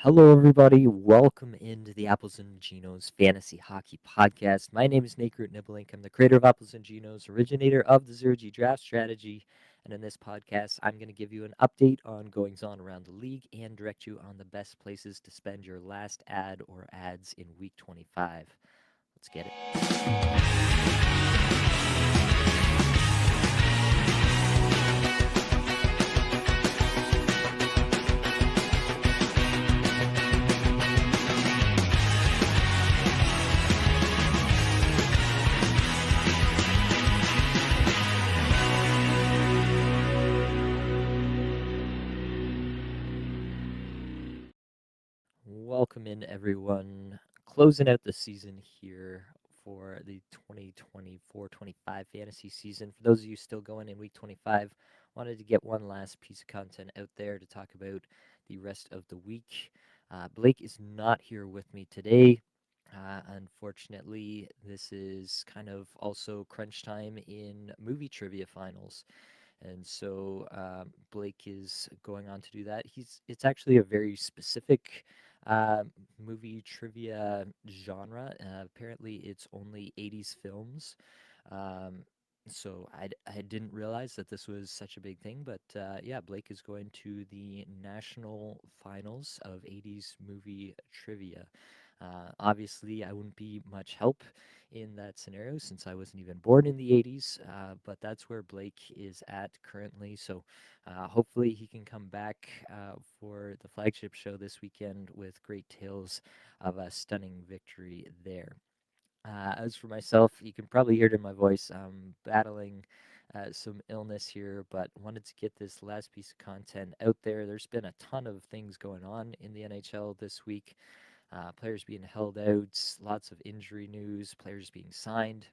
Hello, everybody. Welcome into the Apples and Genos Fantasy Hockey Podcast. My name is Nate Groot Nibelink. I'm the creator of Apples and Genos, originator of the Zero G Draft Strategy. And in this podcast, I'm going to give you an update on goings on around the league and direct you on the best places to spend your last ad or ads in week 25. Let's get it. Welcome in, everyone. Closing out the season here for the 2024-25 fantasy season. For those of you still going in week 25, wanted to get one last piece of content out there to talk about the rest of the week. Blake is not here with me today. Unfortunately, this is kind of also crunch time in movie trivia finals. And so Blake is going on to do that. It's actually a very specific uh, movie trivia genre. Apparently, it's only 80s films. Um, so I didn't realize that this was such a big thing, but yeah, Blake is going to the national finals of 80s movie trivia. Obviously, I wouldn't be much help in that scenario since I wasn't even born in the 80s, but that's where Blake is at currently. So hopefully he can come back for the flagship show this weekend with great tales of a stunning victory there. As for myself, you can probably hear it in my voice. I'm battling some illness here, but wanted to get this last piece of content out there. There's been a ton of things going on in the NHL this week. Players being held out, lots of injury news, players being signed.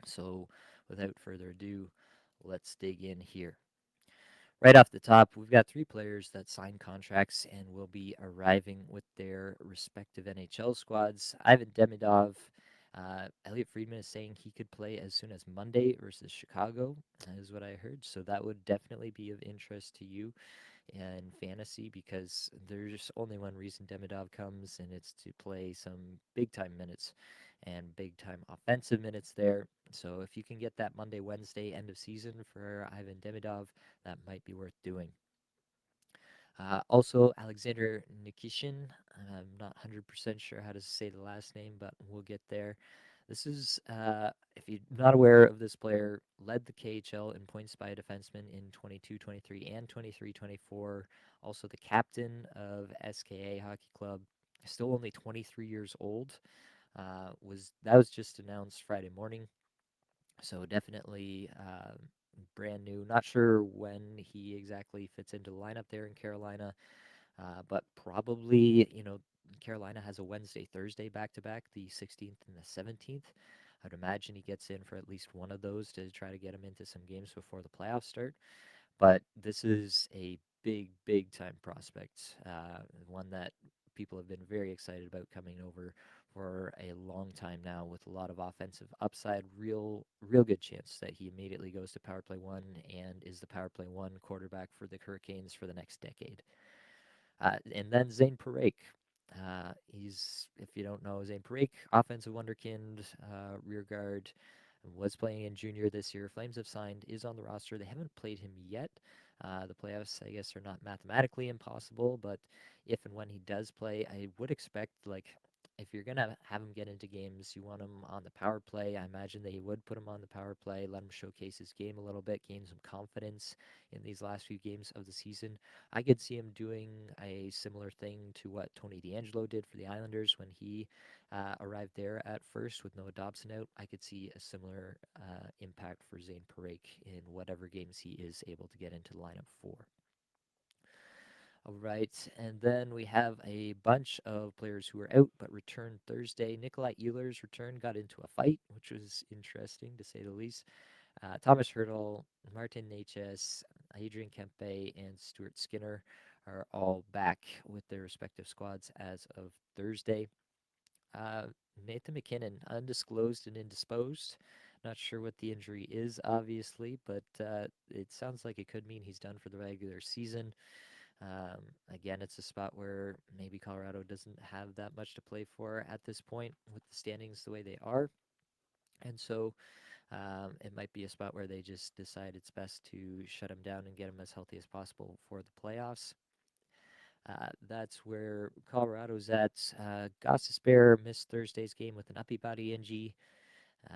So, without further ado, let's dig in here. Right off the top, we've got three players that signed contracts and will be arriving with their respective NHL squads. Ivan Demidov, Elliot Friedman is saying he could play as soon as Monday versus Chicago, is what I heard. So that would definitely be of interest to you in fantasy because there's only one reason Demidov comes, and it's to play some big time minutes and big time offensive minutes there. So if you can get that Monday, Wednesday end of season for Ivan Demidov, that might be worth doing. Also, Alexander Nikishin. I'm not 100% sure how to say the last name, but we'll get there. This is, if you're not aware of this player, led the KHL in points by a defenseman in 22-23 and 23-24. Also, the captain of SKA Hockey Club. Still only 23 years old. Was just announced Friday morning. So definitely brand new. Not sure when he exactly fits into the lineup there in Carolina, but probably, Carolina has a Wednesday, Thursday back to back, the 16th and the 17th. I'd imagine he gets in for at least one of those to try to get him into some games before the playoffs start. But this is a big, big time prospect, one that people have been very excited about coming over for a long time now with a lot of offensive upside. Real good chance that he immediately goes to power play one and is the power play one quarterback for the Hurricanes for the next decade. And then Zane Parake. He's, if you don't know, Zane Parake, offensive wonderkind, rear guard, was playing in junior this year. Flames have signed, is on the roster. They haven't played him yet. The playoffs, I guess, are not mathematically impossible, but if and when he does play, I would expect, like, if you're going to have him get into games, you want him on the power play. I imagine they would put him on the power play, let him showcase his game a little bit, gain some confidence in these last few games of the season. I could see him doing a similar thing to what Tony DeAngelo did for the Islanders when he arrived there at first with Noah Dobson out. I could see a similar impact for Zane Parake in whatever games he is able to get into the lineup for. All right, and then we have a bunch of players who are out but returned Thursday. Nikolai Ehlers returned, got into a fight, which was interesting to say the least. Thomas Hurdle, Martin Necas, Adrian Kempe, and Stuart Skinner are all back with their respective squads as of Thursday. Uh, Nathan McKinnon, undisclosed and indisposed. Not sure what the injury is, obviously, but it sounds like it could mean he's done for the regular season. Again, it's a spot where maybe Colorado doesn't have that much to play for at this point with the standings the way they are. And so it might be a spot where they just decide it's best to shut him down and get him as healthy as possible for the playoffs. That's where Colorado's at. Gostisbehere missed Thursday's game with an upper body injury.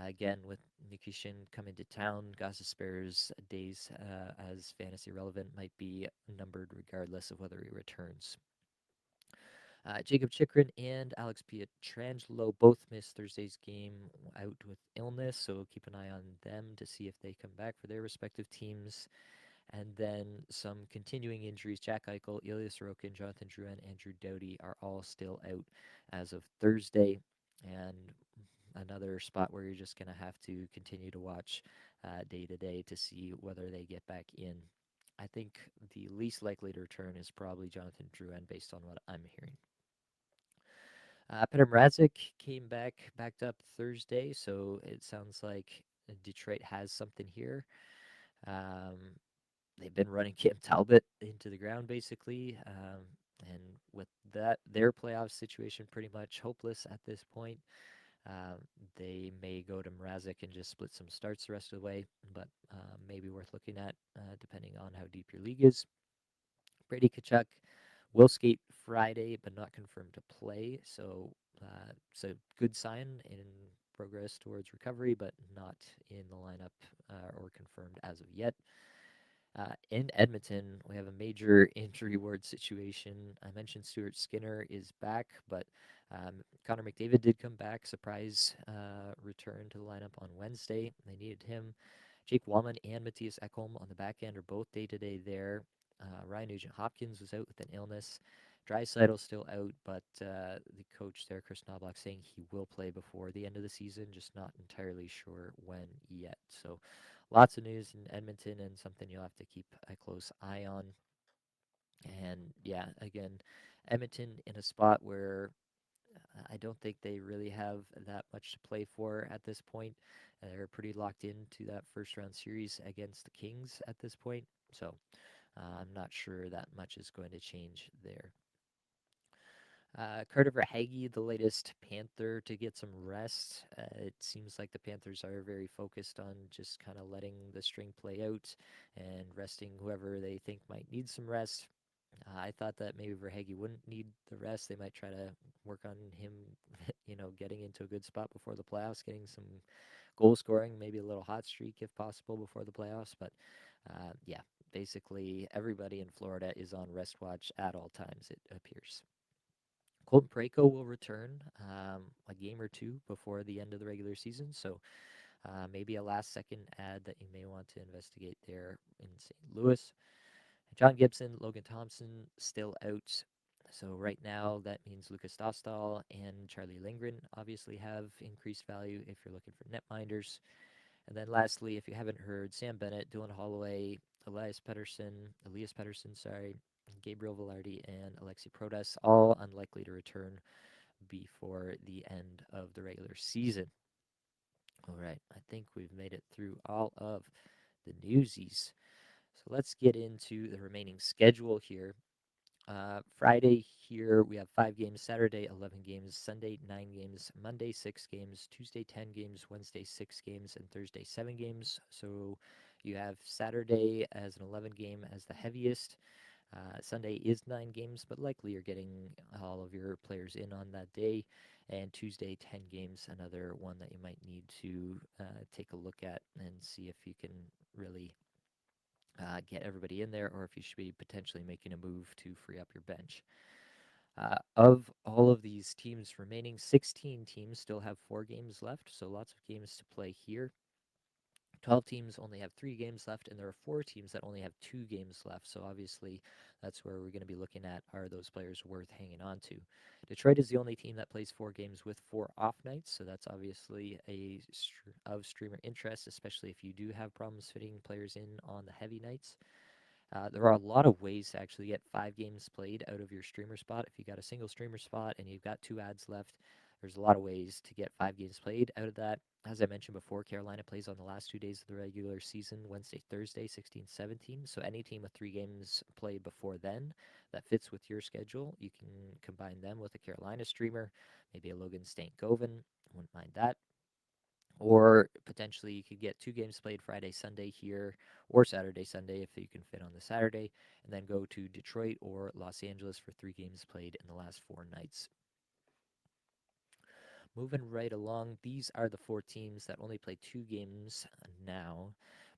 Again, with Nikishin coming to town, Gostisbehere's days as fantasy relevant might be numbered regardless of whether he returns. Jacob Chikrin and Alex Pietrangelo both missed Thursday's game out with illness, so keep an eye on them to see if they come back for their respective teams. And then some continuing injuries. Jack Eichel, Ilya Sorokin, Jonathan Drouin, Andrew Doughty are all still out as of Thursday. And another spot where you're just going to have to continue to watch day to day to see whether they get back in. I think the least likely to return is probably Jonathan Drouin based on what I'm hearing. Petr Mrazek came back, backed up Thursday, so it sounds like Detroit has something here. Um, they've been running Cam Talbot into the ground basically, and with that, their playoff situation pretty much hopeless at this point. Um, they may go to Mrazek and just split some starts the rest of the way, but maybe worth looking at depending on how deep your league is. Brady Tkachuk will skate Friday, but not confirmed to play. So it's a good sign in progress towards recovery, but not in the lineup or confirmed as of yet. In Edmonton, we have a major injury ward situation. I mentioned Stuart Skinner is back, but Connor McDavid did come back. Surprise return to the lineup on Wednesday. They needed him. Jake Wallman and Matthias Ekholm on the back end are both day-to-day there. Ryan Nugent-Hopkins was out with an illness. Draisaitl still out, but the coach there, Chris Knobloch, saying he will play before the end of the season, just not entirely sure when yet. So lots of news in Edmonton and something you'll have to keep a close eye on. And yeah, again, Edmonton in a spot where I don't think they really have that much to play for at this point. They're pretty locked into that first round series against the Kings at this point. So I'm not sure that much is going to change there. Carter Verhaeghe, the latest Panther to get some rest. It seems like the Panthers are very focused on just kind of letting the string play out and resting whoever they think might need some rest. I thought that maybe Verhaeghe wouldn't need the rest. They might try to work on him, getting into a good spot before the playoffs, getting some goal scoring, maybe a little hot streak if possible before the playoffs. But yeah, basically everybody in Florida is on rest watch at all times, it appears. Colton Parayko will return a game or two before the end of the regular season, so maybe a last-second ad that you may want to investigate there in St. Louis. John Gibson, Logan Thompson still out. So right now that means Lucas Dostal and Charlie Lindgren obviously have increased value if you're looking for netminders. And then lastly, if you haven't heard, Sam Bennett, Dylan Holloway, Elias Pettersson, sorry, Gabriel Velarde, and Alexi Protas, all unlikely to return before the end of the regular season. All right, I think we've made it through all of the newsies. So let's get into the remaining schedule here. Friday here we have 5 games, Saturday 11 games, Sunday 9 games, Monday 6 games, Tuesday 10 games, Wednesday 6 games, and Thursday 7 games. So you have Saturday as an 11 game as the heaviest. Sunday is 9 games, but likely you're getting all of your players in on that day. And Tuesday 10 games, another one that you might need to take a look at and see if you can really get everybody in there, or if you should be potentially making a move to free up your bench. Of all of these teams remaining, 16 teams still have 4 games left, so lots of games to play here. 12 teams only have 3 games left, and there are 4 teams that only have 2 games left. So obviously, that's where we're going to be looking at, are those players worth hanging on to? Detroit is the only team that plays 4 games with 4 off nights, so that's obviously of streamer interest, especially if you do have problems fitting players in on the heavy nights. There are a lot of ways to actually get 5 games played out of your streamer spot. If you got a single streamer spot and you've got 2 ads left, There's a lot of ways to get 5 games played out of that. As I mentioned before, Carolina plays on the last 2 days of the regular season, Wednesday, Thursday, 16, 17. So any team with 3 games played before then that fits with your schedule, you can combine them with a Carolina streamer, maybe a Logan Stankoven. Wouldn't mind that. Or potentially you could get 2 games played Friday, Sunday here, or Saturday, Sunday if you can fit on the Saturday, and then go to Detroit or Los Angeles for 3 games played in the last 4 nights. Moving right along, these are the 4 teams that only play 2 games now.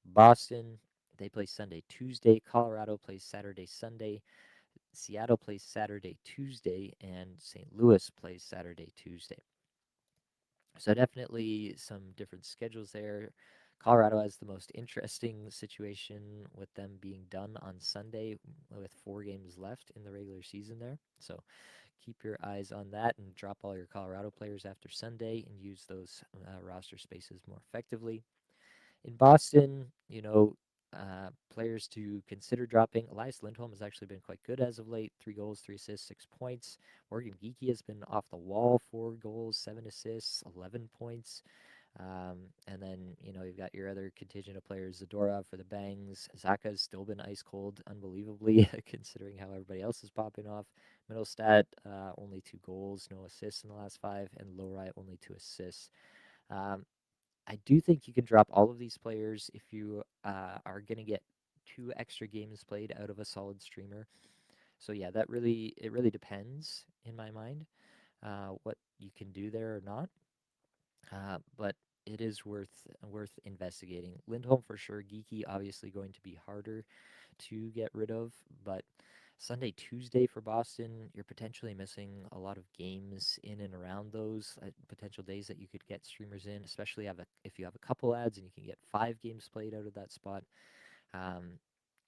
Boston, they play Sunday, Tuesday. Colorado plays Saturday, Sunday. Seattle plays Saturday, Tuesday. And St. Louis plays Saturday, Tuesday. So definitely some different schedules there. Colorado has the most interesting situation with them being done on Sunday with 4 games left in the regular season there. So keep your eyes on that and drop all your Colorado players after Sunday and use those roster spaces more effectively. In Boston, players to consider dropping. Elias Lindholm has actually been quite good as of late. 3 goals, 3 assists, 6 points. Morgan Geekie has been off the wall. 4 goals, 7 assists, 11 points. And then, you've got your other contingent of players, Zadorov for the Bangs. Zaka's still been ice cold, unbelievably, considering how everybody else is popping off. Middlestat, only 2 goals, no assists in the last 5, and Lowry, only 2 assists. Um, I do think you can drop all of these players if you are going to get 2 extra games played out of a solid streamer. So yeah, it really depends in my mind what you can do there or not. But it is worth investigating. Lindholm for sure. Geeky obviously going to be harder to get rid of, but Sunday, Tuesday for Boston, you're potentially missing a lot of games in and around those potential days that you could get streamers in, especially if you have a couple ads and you can get 5 games played out of that spot. Um,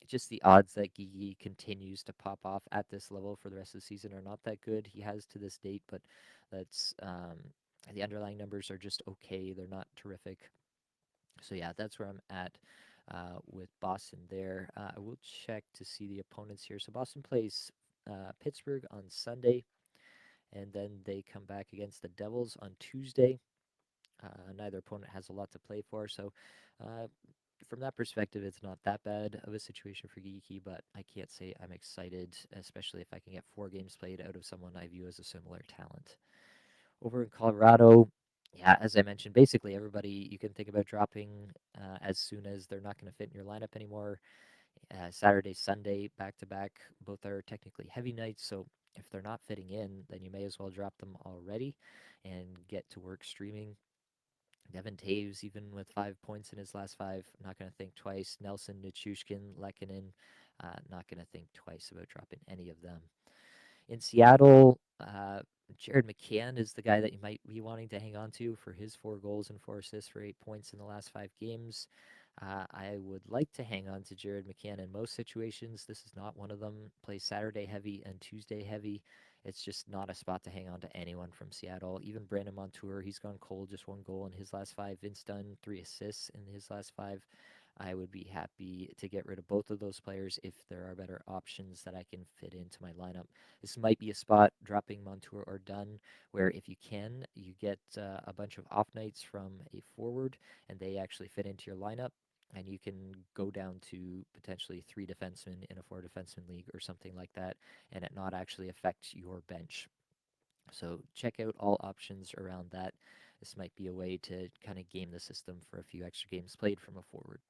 just the odds that Gigi continues to pop off at this level for the rest of the season are not that good. He has to this date, but that's the underlying numbers are just okay. They're not terrific. So yeah, that's where I'm at with Boston there. I will check to see the opponents here. So Boston plays Pittsburgh on Sunday, and then they come back against the Devils on Tuesday. Neither opponent has a lot to play for, so uh, from that perspective, it's not that bad of a situation for Geeky, but I can't say I'm excited, especially if I can get 4 games played out of someone I view as a similar talent. Over in Colorado, yeah, as I mentioned, basically everybody you can think about dropping as soon as they're not going to fit in your lineup anymore. Saturday, Sunday, back to back, both are technically heavy nights, so if they're not fitting in, then you may as well drop them already and get to work streaming. Devin Taves, even with 5 points in his last 5, not going to think twice. Nelson, Nichushkin, Lehkonen, not going to think twice about dropping any of them. In Seattle, Jared McCann is the guy that you might be wanting to hang on to for his 4 goals and 4 assists for 8 points in the last 5 games. I would like to hang on to Jared McCann in most situations. This is not one of them. Plays Saturday heavy and Tuesday heavy. It's just not a spot to hang on to anyone from Seattle. Even Brandon Montour, he's gone cold, just 1 goal in his last 5. Vince Dunn, 3 assists in his last 5. I would be happy to get rid of both of those players if there are better options that I can fit into my lineup. This might be a spot dropping Montour or Dunn where if you can, you get a bunch of off nights from a forward and they actually fit into your lineup. And you can go down to potentially 3 defensemen in a 4 defenseman league or something like that, and it not actually affect your bench. So check out all options around that. This might be a way to kind of game the system for a few extra games played from a forward.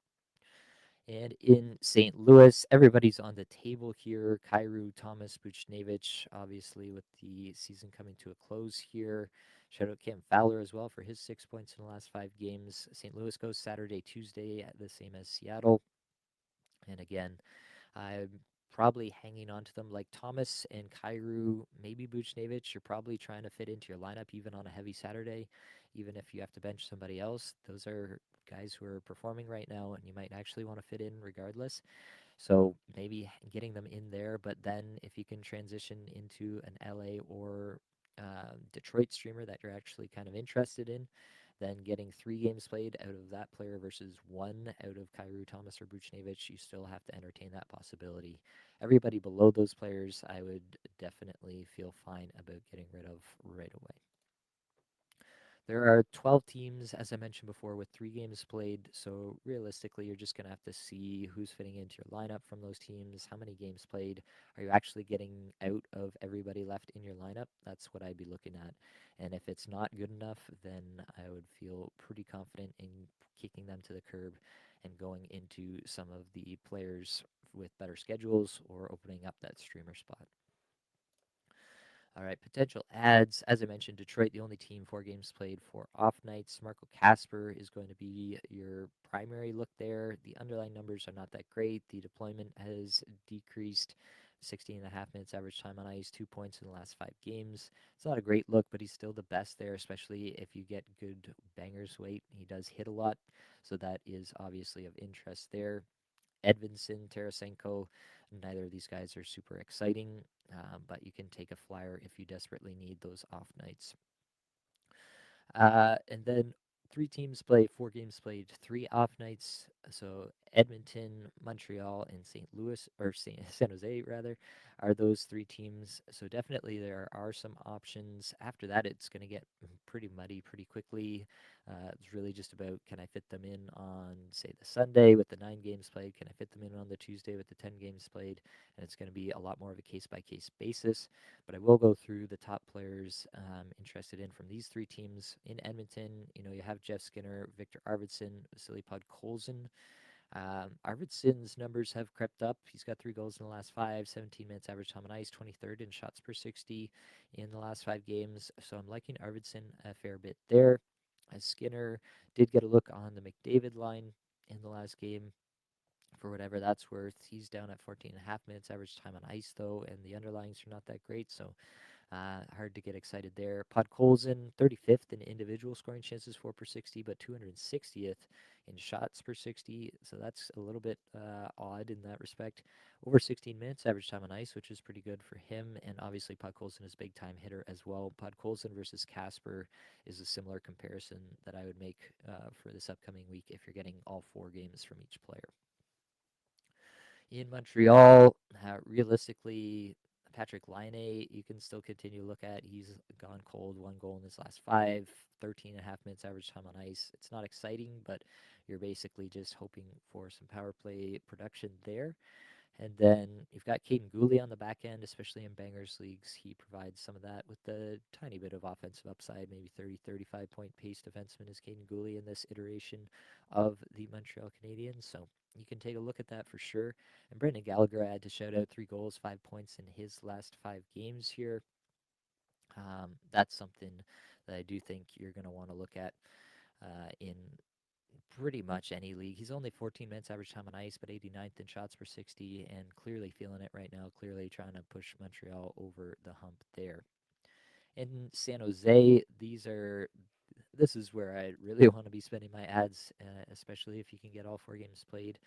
And in St. Louis, everybody's on the table here. Kyrou, Thomas, Buchnevich, obviously with the season coming to a close here. Shout out Cam Fowler as well for his 6 points in the last 5 games. St. Louis goes Saturday, Tuesday, the same as Seattle. And again, I'm probably hanging on to them like Thomas and Kyrou, maybe Buchnevich. You're probably trying to fit into your lineup even on a heavy Saturday, even if you have to bench somebody else. Those are guys who are performing right now, and you might actually want to fit in regardless. So maybe getting them in there, but then if you can transition into an LA or Detroit streamer that you're actually kind of interested in, then getting 3 games played out of that player versus 1 out of Kyrou, Thomas, or Buchnevich, you still have to entertain that possibility. Everybody below those players, I would definitely feel fine about getting rid of right away. There are 12 teams, as I mentioned before, with 3 games played. So realistically, you're just going to have to see who's fitting into your lineup from those teams, how many games played. Are you actually getting out of everybody left in your lineup? That's what I'd be looking at. And if it's not good enough, then I would feel pretty confident in kicking them to the curb and going into some of the players with better schedules or opening up that streamer spot. All right, potential ads. As I mentioned, Detroit, the only team 4 games played, 4 off nights. Marco Casper is going to be your primary look there. The underlying numbers are not that great. The deployment has decreased 16.5 minutes average time on ice, 2 points in the last 5 games. It's not a great look, but he's still the best there, especially if you get good bangers weight. He does hit a lot, so that is obviously of interest there. Edvinsson, Tarasenko. Neither of these guys are super exciting, but you can take a flyer if you desperately need those off nights. And then 3 teams play, 4 games played, 3 off nights. So Edmonton, Montreal, and St. Louis, or San Jose rather, are those 3 teams. So definitely there are some options. After that, it's going to get pretty muddy pretty quickly. It's really just about, can I fit them in on, say, the Sunday with the 9 games played? Can I fit them in on the Tuesday with the 10 games played? And it's going to be a lot more of a case by case basis. But I will go through the top players interested in from these 3 teams. In Edmonton, you have Jeff Skinner, Victor Arvidsson, Vasily Podkolzin. Arvidsson's numbers have crept up. He's got 3 goals in the last 5, 17 minutes average time on ice, 23rd in shots per 60 in the last 5 games. So I'm liking Arvidsson a fair bit there. As Skinner did get a look on the McDavid line in the last game, for whatever that's worth. He's down at 14.5 minutes average time on ice, though, and the underlyings are not that great, so hard to get excited there. Podkolzin, 35th in individual scoring chances, 4 per 60, but 260th in shots per 60, so that's a little bit odd in that respect. Over 16 minutes average time on ice, which is pretty good for him, and obviously Podkolzin is a big time hitter as well. Podkolzin versus Casper is a similar comparison that I would make for this upcoming week if you're getting all 4 games from each player. In Montreal, realistically, Patrick Laine, you can still continue to look at. He's gone cold, 1 goal in his last 5, 13.5 minutes average time on ice. It's not exciting, but you're basically just hoping for some power play production there. And then you've got Caden Gooley on the back end, especially in bangers leagues. He provides some of that with a tiny bit of offensive upside, maybe 30, 35 point pace defenseman is Caden Gooley in this iteration of the Montreal Canadiens. So you can take a look at that for sure. And Brendan Gallagher, I had to shout out 3 goals, 5 points in his last 5 games here. That's something that I do think you're going to want to look at in pretty much any league. He's only 14 minutes average time on ice, but 89th in shots per 60, and clearly feeling it right now, clearly trying to push Montreal over the hump there. In San Jose, this is where I really want to be spending my ads, especially if you can get all 4 games played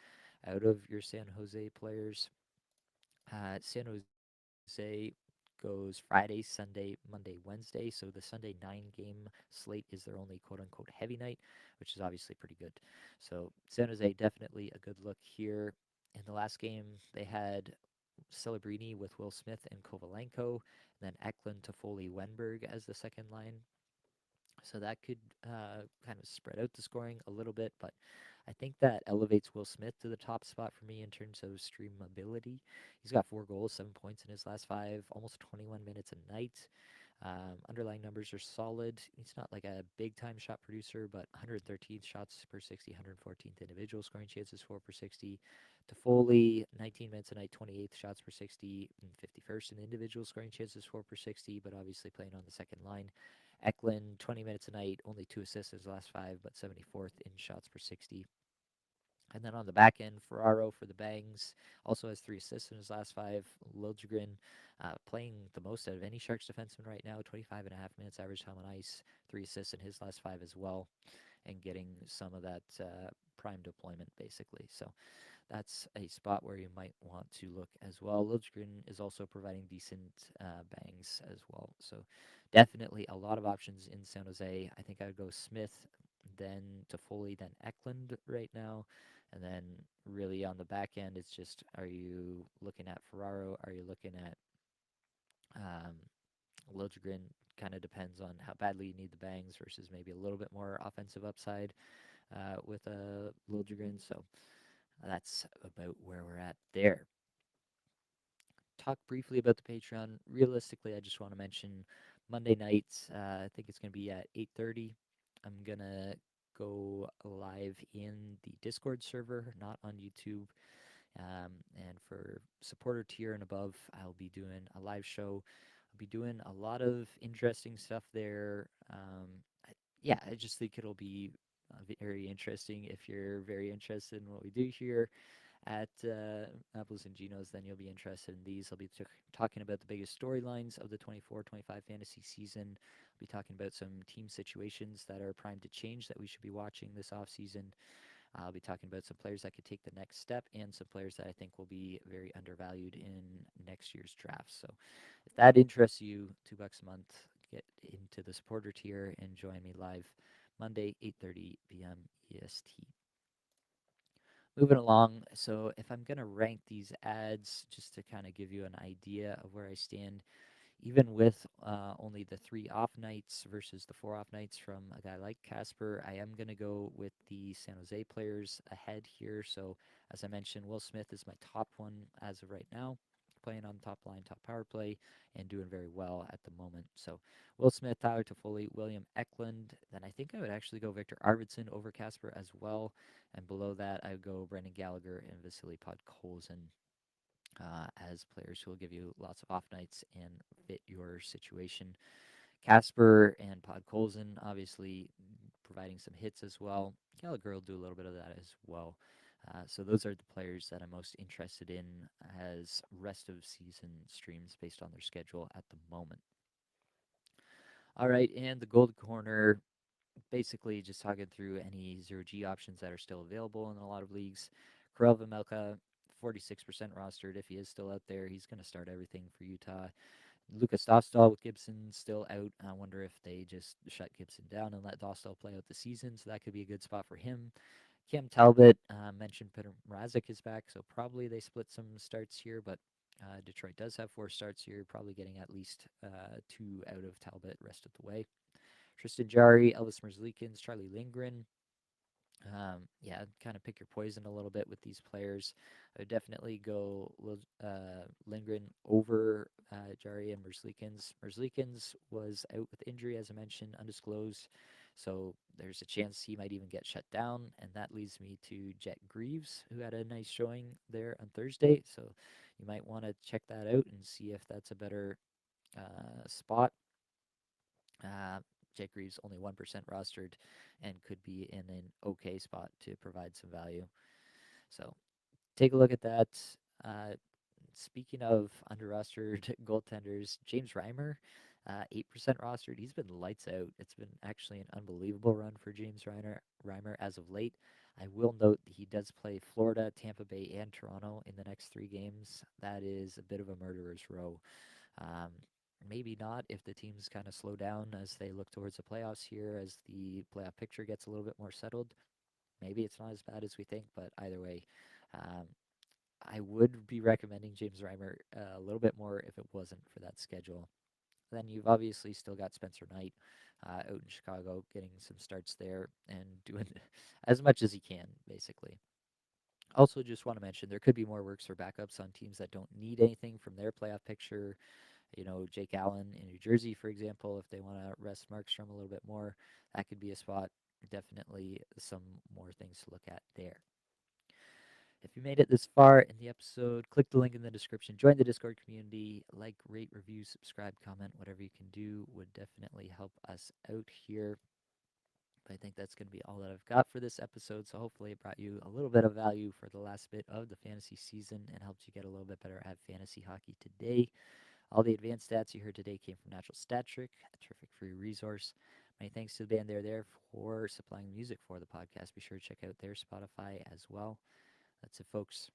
out of your San Jose players. San Jose goes Friday, Sunday, Monday, Wednesday. So the Sunday 9 game slate is their only quote unquote heavy night, which is obviously pretty good. So San Jose definitely a good look here. In the last game, they had Celebrini with Will Smith and Kovalenko, and then Eklund, Toffoli, Wenberg as the second line. So that could kind of spread out the scoring a little bit, but I think that elevates Will Smith to the top spot for me in terms of stream ability. He's got 4 goals, 7 points in his last 5, almost 21 minutes a night. Underlying numbers are solid. He's not like a big time shot producer, but 113th shots per 60, 114th individual scoring chances, 4 per 60. Toffoli, 19 minutes a night, 28th shots per 60, and 51st in individual scoring chances, 4 per 60, but obviously playing on the second line. Eklund, 20 minutes a night, only 2 assists in his last 5, but 74th in shots per 60. And then on the back end, Ferraro for the Bangs also has 3 assists in his last 5. Liljegren playing the most out of any Sharks defenseman right now, 25.5 minutes average time on ice, 3 assists in his last 5 as well, and getting some of that prime deployment basically. So that's a spot where you might want to look as well. Liljegren is also providing decent bangs as well. So definitely a lot of options in San Jose. I think I would go Smith, then Toffoli, then Eklund right now. And then really on the back end, it's just, are you looking at Ferraro? Are you looking at Liljegren kind of depends on how badly you need the bangs versus maybe a little bit more offensive upside with Liljegren. So that's about where we're at there. Talk briefly about the Patreon. Realistically, I just want to mention Monday nights. I think it's going to be at 8:30. I'm gonna go live in the Discord server, not on YouTube. And for supporter tier and above, I'll be doing a live show. I'll be doing a lot of interesting stuff there. Yeah, I just think it'll be very interesting. If you're very interested in what we do here at Apples and Genos, then you'll be interested in these. I'll be talking about the biggest storylines of the 24-25 fantasy season. I'll be talking about some team situations that are primed to change that we should be watching this offseason. I'll be talking about some players that could take the next step and some players that I think will be very undervalued in next year's draft. So if that interests you, $2 a month, get into the supporter tier and join me live Monday, 8:30 p.m. EST. Moving along, so if I'm going to rank these ads just to kind of give you an idea of where I stand, even with only the 3 off nights versus the 4 off nights from a guy like Casper, I am going to go with the San Jose players ahead here. So, as I mentioned, Will Smith is my top one as of right now, playing on top line, top power play, and doing very well at the moment. So, Will Smith, Tyler Toffoli, William Eklund. Then I think I would actually go Victor Arvidsson over Casper as well. And below that, I would go Brendan Gallagher and Vasily Podkolzin as players who will give you lots of off nights and fit your situation. Casper and Podkolzin obviously providing some hits as well. Gallagher will do a little bit of that as well. So those are the players that I'm most interested in as rest of season streams based on their schedule at the moment. All right, and the gold corner, basically just talking through any 0G options that are still available in a lot of leagues. Karel Vejmelka, 46% rostered. If he is still out there, he's going to start everything for Utah. Lucas Dostal with Gibson still out. I wonder if they just shut Gibson down and let Dostal play out the season, so that could be a good spot for him. Cam Talbot, mentioned Peter Mrazek is back, so probably they split some starts here, but Detroit does have 4 starts here, probably getting at least 2 out of Talbot rest of the way. Tristan Jarry, Elvis Merzlikins, Charlie Lindgren. Yeah, kind of pick your poison a little bit with these players. I would definitely go Lindgren over Jari and Merzlikins. Merzlikins was out with injury, as I mentioned, undisclosed. So there's a chance he might even get shut down. And that leads me to Jet Greaves, who had a nice showing there on Thursday. So you might want to check that out and see if that's a better spot. Uh, Jake Reeves only 1% rostered and could be in an okay spot to provide some value. So take a look at that. Uh, Speaking of under rostered goaltenders, James Reimer, 8% rostered. He's been lights out. It's been actually an unbelievable run for James Reimer as of late. I will note that he does play Florida, Tampa Bay, and Toronto in the next 3 games. That is a bit of a murderer's row. Um, Maybe not if the teams kind of slow down as they look towards the playoffs here, as the playoff picture gets a little bit more settled. Maybe it's not as bad as we think, but either way, um, I would be recommending James Reimer a little bit more if it wasn't for that schedule. Then you've obviously still got Spencer Knight out in Chicago, getting some starts there and doing as much as he can, basically. Also, just want to mention there could be more works for backups on teams that don't need anything from their playoff picture. Jake Allen in New Jersey, for example, if they want to rest Markstrom a little bit more, that could be a spot. Definitely some more things to look at there. If you made it this far in the episode, click the link in the description, join the Discord community, like, rate, review, subscribe, comment, whatever you can do would definitely help us out here. But I think that's going to be all that I've got for this episode. So hopefully it brought you a little bit of value for the last bit of the fantasy season and helped you get a little bit better at fantasy hockey today. All the advanced stats you heard today came from Natural Stat Trick, a terrific free resource. Many thanks to the band there for supplying music for the podcast. Be sure to check out their Spotify as well. That's it, folks.